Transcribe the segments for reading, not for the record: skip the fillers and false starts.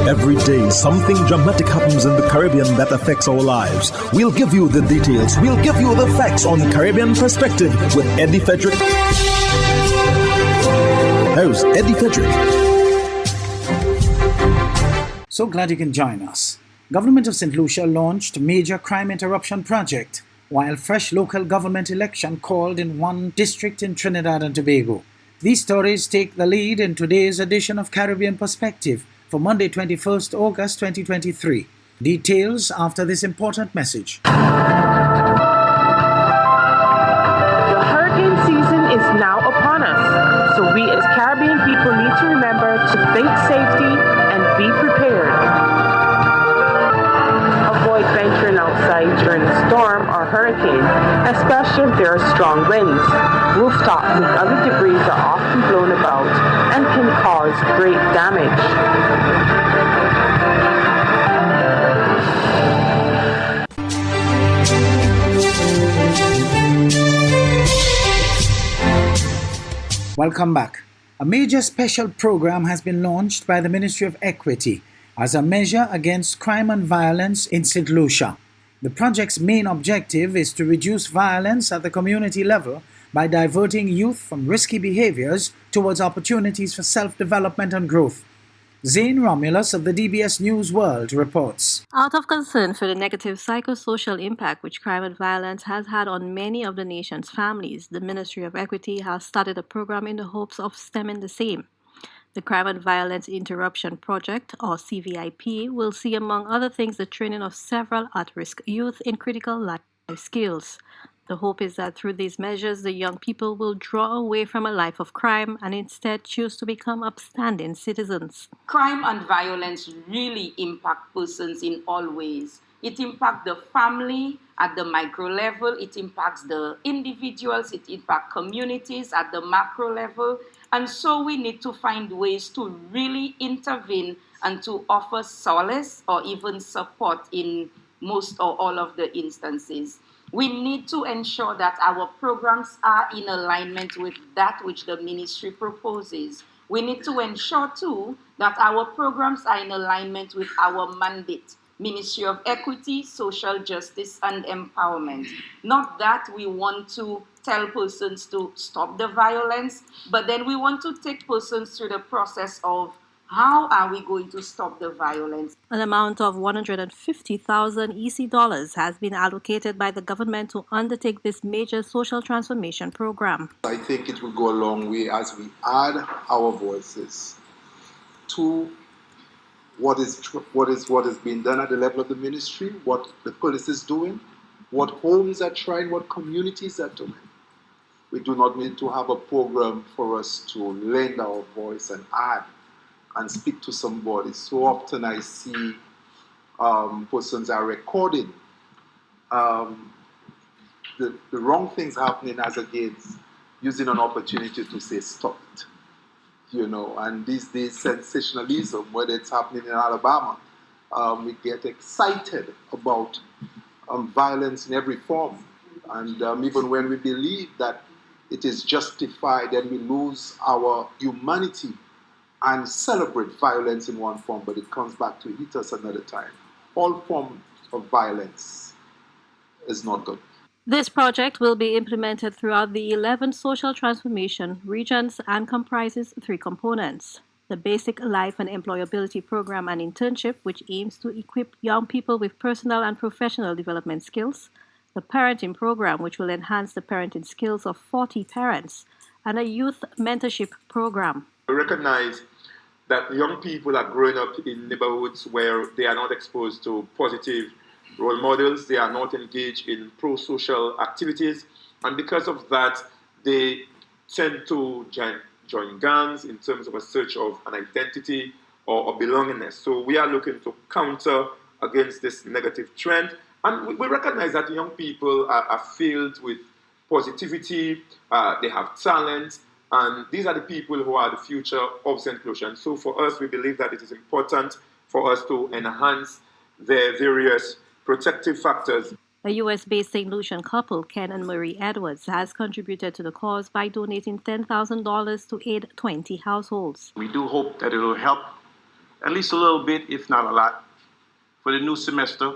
Every day, something dramatic happens in the Caribbean that affects our lives. We'll give you the details. We'll give you the facts on Caribbean Perspective with Eddie Frederick. Here's Eddie Frederick. So glad you can join us. Government of St. Lucia launched major crime interruption project, while fresh local government election called in one district in Trinidad and Tobago. These stories take the lead in today's edition of Caribbean Perspective for Monday, 21st August 2023. Details after this important message. The hurricane season is now upon us, so we as Caribbean people need to remember to think safety and be prepared. Avoid venturing outside during a storm or hurricane, especially if there are strong winds. Rooftops and other debris are often blown about and can cause great damage. Welcome back. A major special program has been launched by the Ministry of Equity as a measure against crime and violence in St. Lucia. The project's main objective is to reduce violence at the community level by diverting youth from risky behaviors towards opportunities for self-development and growth. Zane Romulus of the DBS News World reports. Out of concern for the negative psychosocial impact which crime and violence has had on many of the nation's families, the Ministry of Equity has started a program in the hopes of stemming the same. The Crime and Violence Interruption Project, or CVIP, will see, among other things, the training of several at-risk youth in critical life skills. The hope is that through these measures, the young people will draw away from a life of crime and instead choose to become upstanding citizens. Crime and violence really impact persons in all ways. It impacts the family at the micro level, it impacts the individuals, it impacts communities at the macro level. And so we need to find ways to really intervene and to offer solace or even support in most or all of the instances. We need to ensure that our programs are in alignment with that which the ministry proposes. We need to ensure too that our programs are in alignment with our mandate, Ministry of Equity, Social Justice and Empowerment. Not that we want to tell persons to stop the violence, but then we want to take persons through the process of how are we going to stop the violence. An amount of 150,000 EC dollars has been allocated by the government to undertake this major social transformation program. I think it will go a long way as we add our voices to what is being done at the level of the ministry, what the police is doing, what homes are trying, what communities are doing. We do not need to have a program for us to lend our voice and add and speak to somebody. So often I see persons are recording the wrong things happening as against using an opportunity to say stop it. You know, and these days sensationalism, whether it's happening in Alabama, we get excited about violence in every form. And even when we believe that it is justified, then we lose our humanity and celebrate violence in one form, but it comes back to hit us another time. All forms of violence is not good. This project will be implemented throughout the 11 social transformation regions and comprises 3 components. The Basic Life and Employability Program and Internship, which aims to equip young people with personal and professional development skills. The Parenting Program, which will enhance the parenting skills of 40 parents. And a Youth Mentorship Program. We recognize that young people are growing up in neighborhoods where they are not exposed to positive role models, they are not engaged in pro-social activities, and because of that, they tend to join gangs in terms of a search of an identity or belongingness. So we are looking to counter against this negative trend, and we recognize that young people are filled with positivity, they have talent, and these are the people who are the future of St. Lucia. And so for us, we believe that it is important for us to enhance their various protective factors. A U.S.-based St. Lucian couple, Ken and Marie Edwards, has contributed to the cause by donating $10,000 to aid 20 households. We do hope that it will help at least a little bit, if not a lot, for the new semester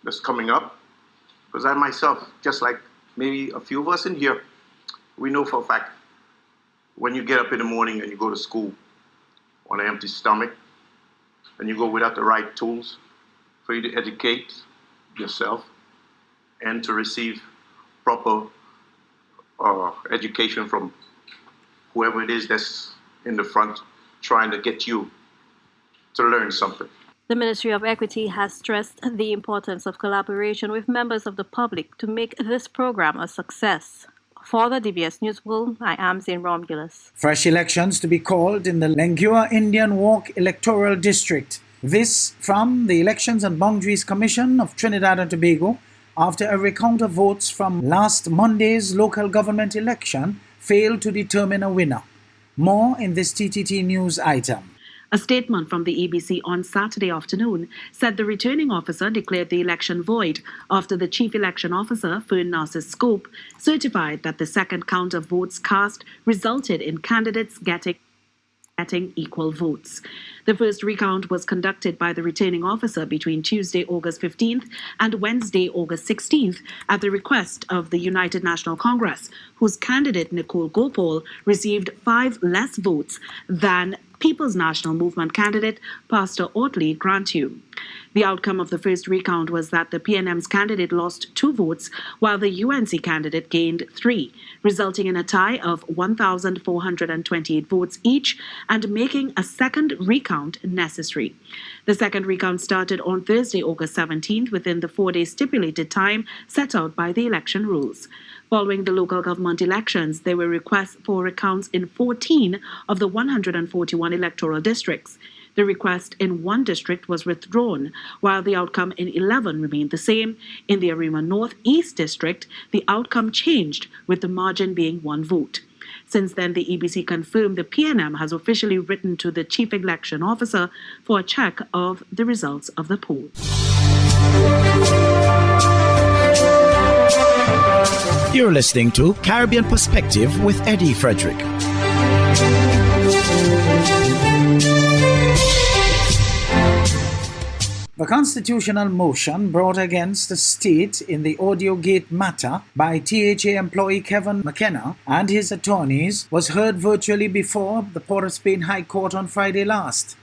that's coming up. Because I myself, just like maybe a few of us in here, we know for a fact when you get up in the morning and you go to school on an empty stomach and you go without the right tools for you to educate yourself and to receive proper education from whoever it is that's in the front trying to get you to learn something. The Ministry of Equity has stressed the importance of collaboration with members of the public to make this program a success. For the DBS News World, I am Zane Romulus. Fresh elections to be called in the Lengua Indian Walk Electoral District. This from the Elections and Boundaries Commission of Trinidad and Tobago after a recount of votes from last Monday's local government election failed to determine a winner. More in this TTT News item. A statement from the EBC on Saturday afternoon said the returning officer declared the election void after the Chief Election Officer, Fern Narcis Scope, certified that the second count of votes cast resulted in candidates getting equal votes. The first recount was conducted by the returning officer between Tuesday, August 15th and Wednesday, August 16th at the request of the United National Congress, whose candidate Nicole Gopal received 5 less votes than People's National Movement candidate Pastor Otley Grantu. The outcome of the first recount was that the PNM's candidate lost 2 votes, while the UNC candidate gained 3, resulting in a tie of 1,428 votes each and making a second recount necessary. The second recount started on Thursday, August 17th, within the 4-day stipulated time set out by the election rules. Following the local government elections, there were requests for recounts in 14 of the 141 electoral districts. The request in 1 district was withdrawn, while the outcome in 11 remained the same. In the Arima North-East district, the outcome changed, with the margin being 1 vote. Since then, the EBC confirmed the PNM has officially written to the Chief Election Officer for a check of the results of the poll. You're listening to Caribbean Perspective with Eddie Frederick. The constitutional motion brought against the state in the Audiogate matter by THA employee Kevin McKenna and his attorneys was heard virtually before the Port of Spain High Court on Friday last.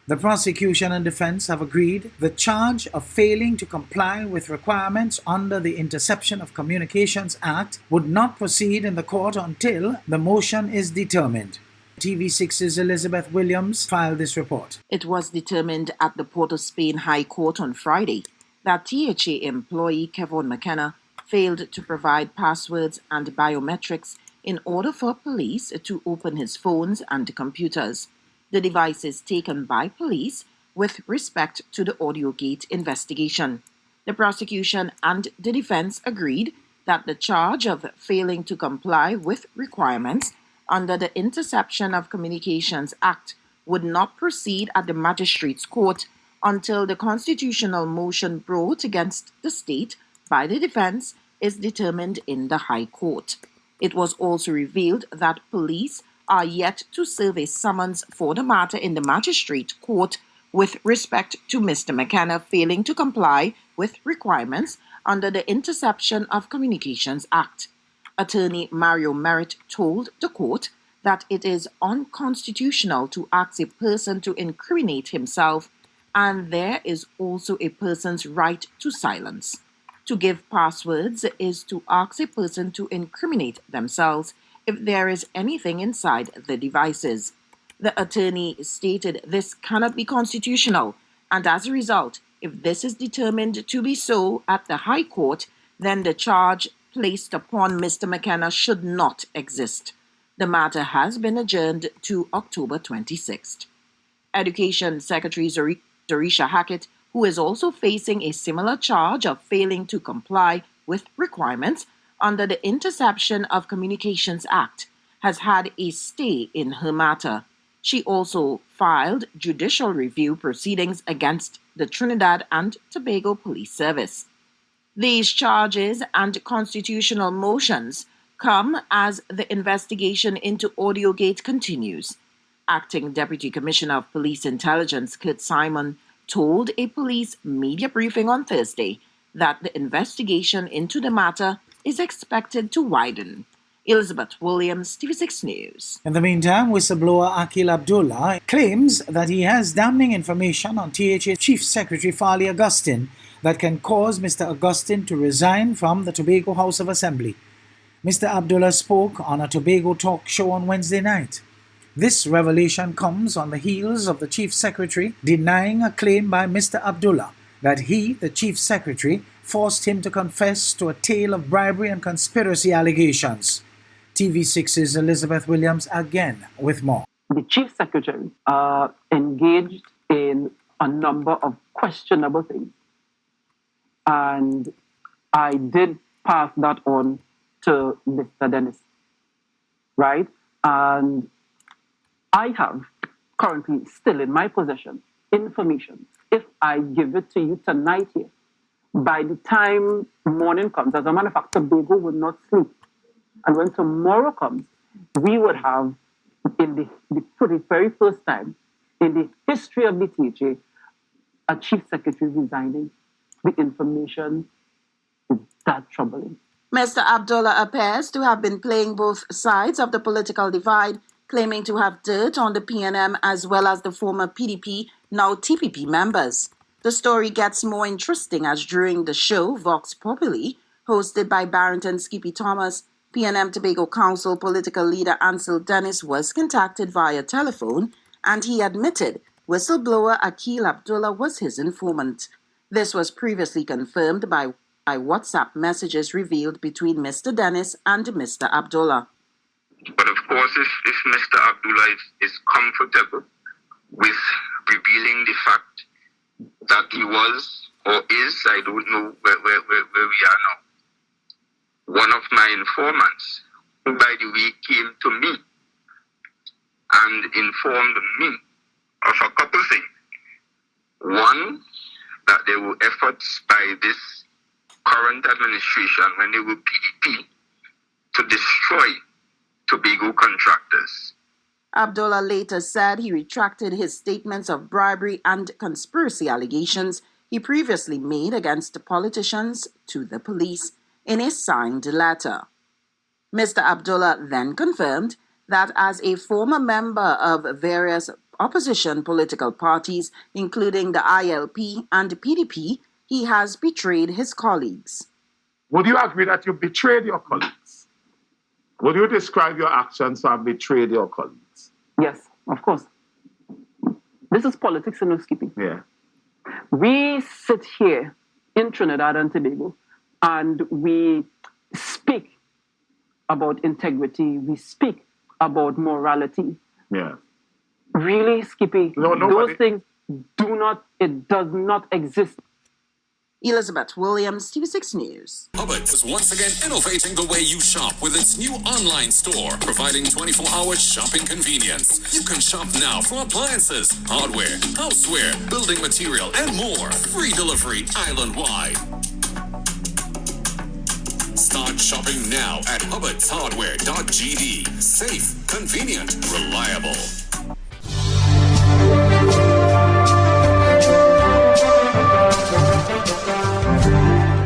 The prosecution and defense have agreed the charge of failing to comply with requirements under the Interception of Communications Act would not proceed in the court until the motion is determined. TV6's Elizabeth Williams filed this report. It was determined at the Port of Spain High Court on Friday that THA employee Kevin McKenna failed to provide passwords and biometrics in order for police to open his phones and computers, the devices taken by police with respect to the Audiogate investigation. The prosecution and the defense agreed that the charge of failing to comply with requirements under the Interception of Communications Act would not proceed at the Magistrates' Court until the constitutional motion brought against the state by the defense is determined in the High Court. It was also revealed that police are yet to serve a summons for the matter in the Magistrate Court with respect to Mr. McKenna failing to comply with requirements under the Interception of Communications Act. Attorney Mario Merritt told the court that it is unconstitutional to ask a person to incriminate himself, and there is also a person's right to silence. To give passwords is to ask a person to incriminate themselves if there is anything inside the devices. The attorney stated this cannot be constitutional, and as a result, if this is determined to be so at the High Court, then the charge placed upon Mr. McKenna should not exist. The matter has been adjourned to October 26th. Education Secretary Dorisha Hackett, who is also facing a similar charge of failing to comply with requirements under the Interception of Communications Act, has had a stay in her matter. She also filed judicial review proceedings against the Trinidad and Tobago Police Service. These charges and constitutional motions come as the investigation into Audiogate continues. Acting Deputy Commissioner of Police Intelligence Kurt Simon told a police media briefing on Thursday that the investigation into the matter is expected to widen. Elizabeth Williams, TV6 News. In the meantime, whistleblower Akil Abdullah claims that he has damning information on THA Chief Secretary Farley Augustine that can cause Mr. Augustine to resign from the Tobago House of Assembly. Mr. Abdullah spoke on a Tobago talk show on Wednesday night. This revelation comes on the heels of the Chief Secretary denying a claim by Mr. Abdullah that he, the Chief Secretary, forced him to confess to a tale of bribery and conspiracy allegations. TV6's Elizabeth Williams again with more. The Chief Secretary engaged in a number of questionable things. And I did pass that on to Mr. Dennis, right? And I have currently still in my possession information. If I give it to you tonight here, by the time morning comes, as a matter of fact, Tobago would not sleep. And when tomorrow comes, we would have, for the very first time in the history of the THA, a Chief Secretary resigning. The information is that troubling. Mr. Abdullah appears to have been playing both sides of the political divide, claiming to have dirt on the PNM as well as the former PDP, now TPP members. The story gets more interesting as during the show Vox Populi, hosted by Barrington Skippy Thomas, PNM Tobago Council political leader Ansel Dennis was contacted via telephone, and he admitted whistleblower Akil Abdullah was his informant. This was previously confirmed by WhatsApp messages revealed between Mr. Dennis and Mr. Abdullah. But of course, if Mr. Abdullah is comfortable with revealing the fact that he was or is, I don't know where we are now, one of my informants, who by the way came to me and informed me of a couple things. One, that there were efforts by this current administration, when they were PDP, to destroy Tobago contractors. Abdullah later said he retracted his statements of bribery and conspiracy allegations he previously made against the politicians to the police in a signed letter. Mr. Abdullah then confirmed that as a former member of various opposition political parties, including the ILP and the PDP, he has betrayed his colleagues. Would you agree that you betrayed your colleagues? Would you describe your actions to have betrayed your colleagues? Yes, of course. This is politics, no skipping. Yeah. We sit here in Trinidad and Tobago and we speak about integrity, we speak about morality. Yeah. Really, Skippy, those things does not exist. Elizabeth Williams, TV6 News. Hubbard is once again innovating the way you shop with its new online store, providing 24-hour shopping convenience. You can shop now for appliances, hardware, houseware, building material, and more. Free delivery island-wide. Start shopping now at hubbardshardware.gd. Safe, convenient, reliable.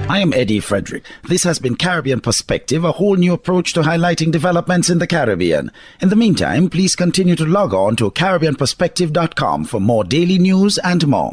I am Eddie Frederick. This has been Caribbean Perspective, a whole new approach to highlighting developments in the Caribbean. In the meantime, please continue to log on to CaribbeanPerspective.com for more daily news and more.